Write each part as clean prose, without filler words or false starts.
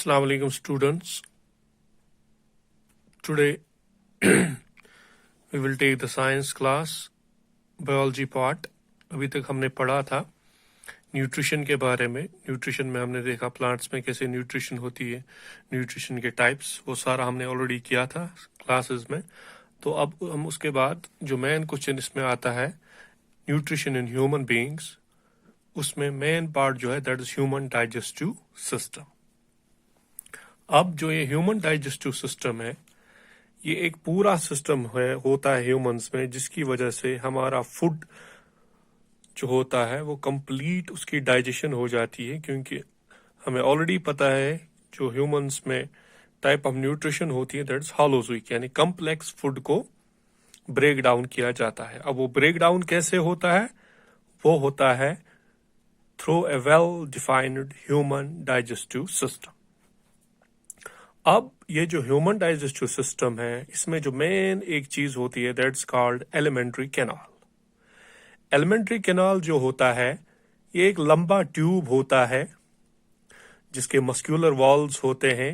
Assalamu alaikum students. Today we will take the science class biology part. अभी तक हमने पढ़ा था न्यूट्रिशन के बारे में. न्यूट्रिशन में हमने देखा प्लांट्स में कैसे न्यूट्रिशन होती है, न्यूट्रिशन के टाइप्स, वो सारा हमने ऑलरेडी किया था क्लासेस में. तो अब हम उसके बाद जो मेन क्वेश्चन इसमें आता है न्यूट्रिशन इन ह्यूमन बीइंग्स, उसमें मेन पार्ट जो है that is human digestive system. अब जो ये ह्यूमन डाइजेस्टिव सिस्टम है, ये एक पूरा सिस्टम होता है ह्यूमंस में, जिसकी वजह से हमारा फूड जो होता है वो कंप्लीट उसकी डाइजेशन हो जाती है. क्योंकि हमें ऑलरेडी पता है जो ह्यूमंस में टाइप ऑफ न्यूट्रिशन होती है दैट्स हॉलोज़ोइक, यानी कम्प्लेक्स फूड को ब्रेक डाउन किया जाता है. अब वो ब्रेक डाउन कैसे होता है? वो होता है through a well defined human digestive system. अब ये जो ह्यूमन डाइजेस्टिव सिस्टम है, इसमें जो मेन एक चीज होती है that's called alimentary canal. Alimentary canal जो होता है ये एक लंबा ट्यूब होता है जिसके मस्कुलर वॉल्स होते हैं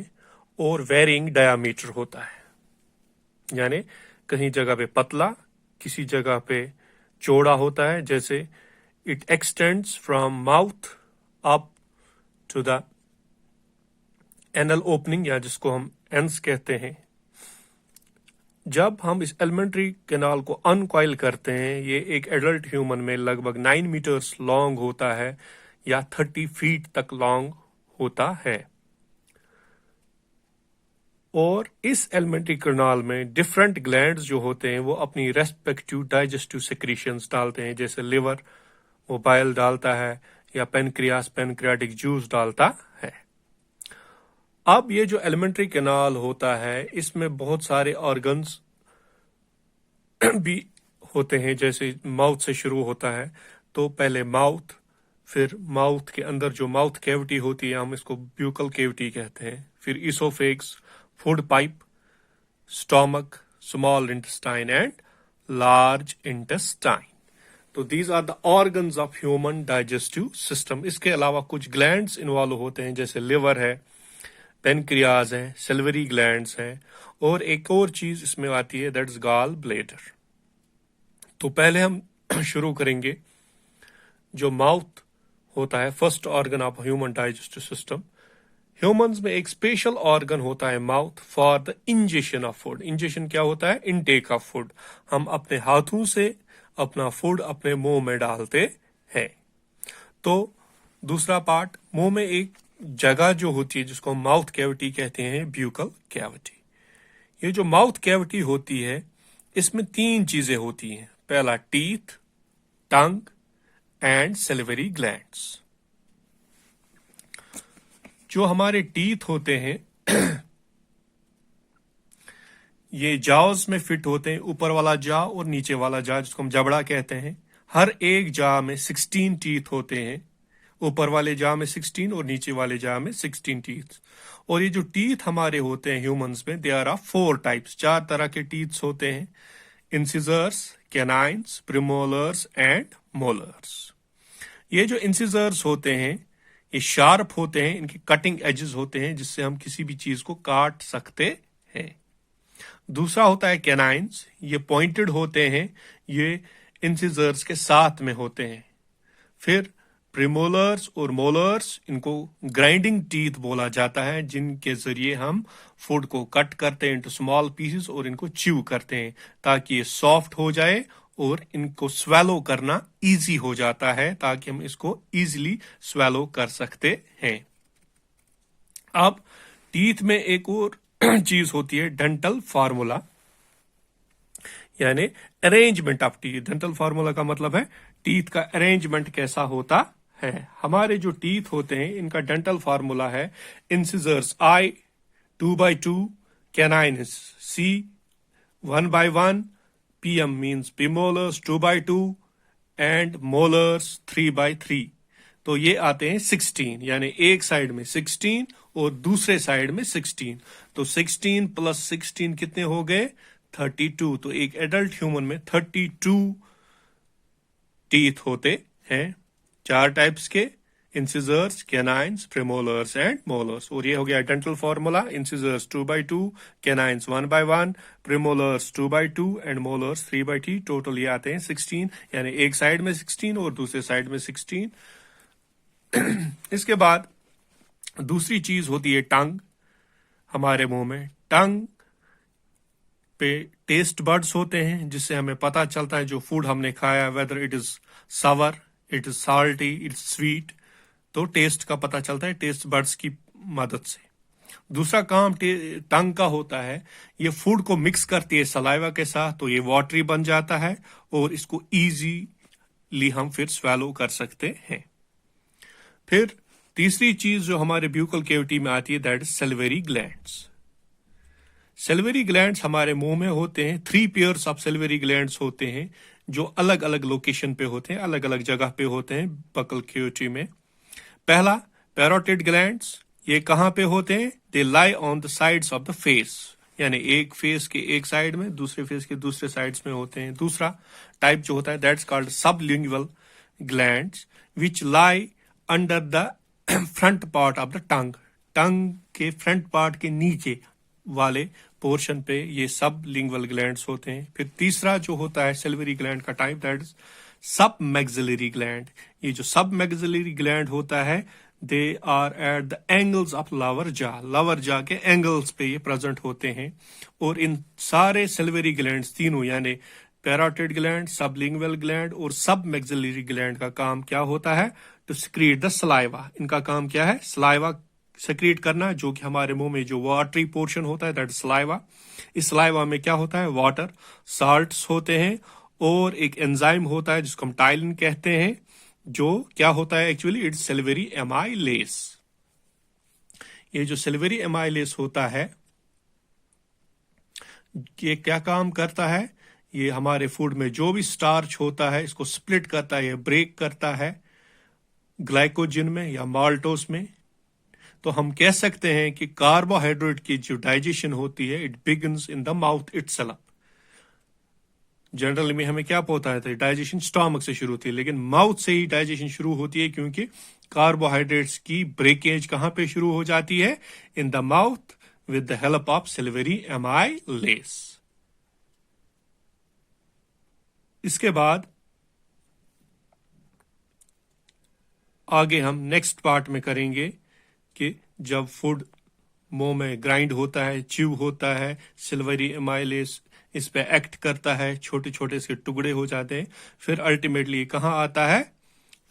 और वेरिंग डायामीटर होता है. यानी कहीं जगह पे पतला, किसी जगह पे चौड़ा होता है. जैसे it extends from mouth up to the anal opening, या जिसको हम एंस कहते हैं. जब हम इस एलिमेंट्री कैनाल को अनकॉइल करते हैं, ये एक एडल्ट ह्यूमन में लगभग 9 मीटर्स लॉन्ग होता है या 30 फीट तक लॉन्ग होता है. और इस एलिमेंट्री कैनाल में डिफरेंट ग्लैंड्स जो होते हैं वो अपनी रेस्पेक्टिव डाइजेस्टिव सेक्रीशंस डालते हैं. जैसे लिवर वो बाइल डालता है, या पेनक्रियास पेनक्रियाटिक जूस डालता है. अब ये जो एलिमेंट्री कैनाल होता है, इसमें बहुत सारे ऑर्गन्स भी होते हैं. जैसे माउथ से शुरू होता है, तो पहले माउथ, फिर माउथ के अंदर जो माउथ कैविटी होती है हम इसको ब्यूकल कैविटी कहते हैं. फिर oesophagus, food pipe, stomach, small intestine and large intestine. तो these are the organs of human digestive system. इसके अलावा कुछ ग्लैंड्स इन्वॉल्व होते हैं, जैसे लिवर है, पेनक्रियाज है, सेल्वरी ग्लैंड्स हैं, और एक और चीज इसमें आती है दैट्स गॉल ब्लैडर. तो पहले हम शुरू करेंगे जो माउथ होता है, first organ of human digestive system. Humans में एक स्पेशल ऑर्गन होता है mouth for the ingestion of food. Ingestion क्या होता है? Intake of food. हम अपने हाथों से अपना फूड अपने मुंह में डालते हैं. तो दूसरा पार्ट, मुंह में एक जगह जो होती है जिसको हम माउथ कैविटी कहते हैं, ब्यूकल कैविटी. ये जो माउथ कैविटी होती है, इसमें 3 चीजें होती हैं. पहला teeth, tongue and salivary glands. जो हमारे टीथ होते हैं ये जाव्स में फिट होते हैं, ऊपर वाला जा और नीचे वाला जा जिसको हम जबड़ा कहते हैं. हर एक जा में 16 टीथ होते हैं. ऊपर वाले जा में 16 और नीचे वाले जा में 16 टीथ. और ये जो टीथ हमारे होते हैं ह्यूमंस में, दे आर 4 टाइप्स. 4 तरह के टीथ होते हैं: incisors, canines, premolars and molars. ये जो इंसिजर्स होते हैं ये शार्प होते हैं, इनकी कटिंग एजेस होते हैं जिससे हम किसी भी चीज को काट सकते हैं. दूसरा होता है कैनाइन्स, ये पॉइंटेड होते हैं, ये इंसिजर्स के साथ में होते हैं. फिर प्रीमोलर्स और मोलर्स, इनको ग्राइंडिंग टीथ बोला जाता है, जिनके जरिए हम फूड को कट करते हैं इनटू स्मॉल पीसेस और इनको च्यू करते हैं ताकि ये सॉफ्ट हो जाए और इनको स्वेलो करना इजी हो जाता है, ताकि हम इसको इजीली स्वेलो कर सकते हैं. अब टीथ में एक और चीज होती है डेंटल फार्मूला, यानी arrangement of teeth. Dental formula का मतलब है टीथ का अरेंजमेंट कैसा होता है. हमारे जो टीथ होते हैं इनका डेंटल फार्मूला है: incisors I 2/2, canines C 1/1, PM means premolars 2/2 and molars 3/3. तो ये आते हैं 16, यानी एक साइड में 16 और दूसरे साइड में 16. तो 16 + 16 कितने हो गए? 32. तो एक एडल्ट ह्यूमन में 32 टीथ होते हैं, 4 टाइप्स के incisors, canines, premolars and molars. और ये हो गया dental formula, incisors 2/2, canines 1/1, premolars 2/2 and molars 3/3। Total ये आते हैं 16, यानी एक साइड में 16 और दूसरे साइड में 16। इसके बाद दूसरी चीज होती है टंग हमारे मुंह में। टंग पे टेस्ट बर्ड्स होते हैं जिससे हमें पता चलता है जो फूड हमने खाया, whether it is sour, it is salty, it is sweet, तो टेस्ट का पता चलता है टेस्ट बर्ड्स की मदद से। दूसरा काम टंग का होता है, ये फूड को मिक्स करती है सलाइवा के साथ, तो ये वाटरी बन जाता है और इसको इजीली हम फिर स्वेलो कर सकते हैं। फिर तीसरी चीज जो हमारे ब्यूकल कैविटी में आती है, that is salivary glands. Salivary glands हमारे मुंह में होते हैं। 3 पेयर्स ऑफ सैलिवरी ग्लैंड्स होते हैं जो अलग अलग लोकेशन पे होते हैं, अलग अलग जगह पे होते हैं बकल कैविटी में। पहला पैरोटिड ग्लैंड्स, ये कहाँ पे होते हैं? They lie on the sides of the face, यानी एक फेस के एक साइड में, दूसरे फेस के दूसरे साइड्स में होते हैं। दूसरा टाइप जो होता है, that's called sublingual glands which lie under the front part of the tongue. Tongue के फ्रंट पार्ट के नीचे वाले पोर्शन पे ये सब लिंगुअल ग्लैंड्स होते हैं। फिर तीसरा जो होता है सैलिवरी ग्लैंड का type, that is submaxillary gland. ये जो सब मैक्सिलरी ग्लैंड होता है, they are at the angles of lower jaw, lower jaw के एंगल्स पे ये प्रेजेंट होते हैं। और इन सारे सैलिवरी ग्लैंड्स तीनों, यानी पैरोटिड ग्लैंड, सबलिंगुअल ग्लैंड और सब मैक्सिलरी ग्लैंड का काम क्या होता है? To secrete the saliva. इनका काम क्या है? सलाइवा सेक्रेट करना, जो कि हमारे मुंह में जो वाटरी पोर्शन होता है, दैट सलाइवा। इस सलाइवा में क्या होता है? वाटर, साल्ट्स होते हैं और एक एंजाइम होता है जिसको हम टाइलिन कहते हैं, जो क्या होता है एक्चुअली? It's salivary amylase. ये जो सैलिवरी एमाइलेस होता है, ये क्या काम करता है? ये हमारे फूड में जो भी स्टार्च होता है इसको स्प्लिट करता है, ब्रेक करता है ग्लाइकोजन में या माल्टोस में। तो हम कह सकते हैं कि कार्बोहाइड्रेट की जो डाइजेशन होती है, it begins in the mouth itself. Generally में हमें क्या होता है? डाइजेशन स्टमक से शुरू होती है, लेकिन माउथ से ही डाइजेशन शुरू होती है, क्योंकि कार्बोहाइड्रेट्स की ब्रेकेज कहां पे शुरू हो जाती है? In the mouth with the help of salivary amylase. इसके बाद आगे हम नेक्स्ट पार्ट में करेंगे कि जब फूड मुंह में ग्राइंड होता है, च्यू होता है, सिल्वरी एमाइलेस इस पे एक्ट करता है, छोटे छोटे इसके टुकड़े हो जाते हैं, फिर अल्टीमेटली कहाँ आता है?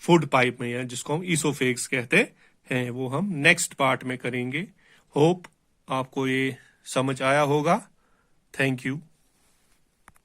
फूड पाइप में, या जिसको हम ईसोफेग्स कहते हैं। वो हम नेक्स्ट पार्ट में करेंगे। होप आपको ये समझ आया होगा। Thank you.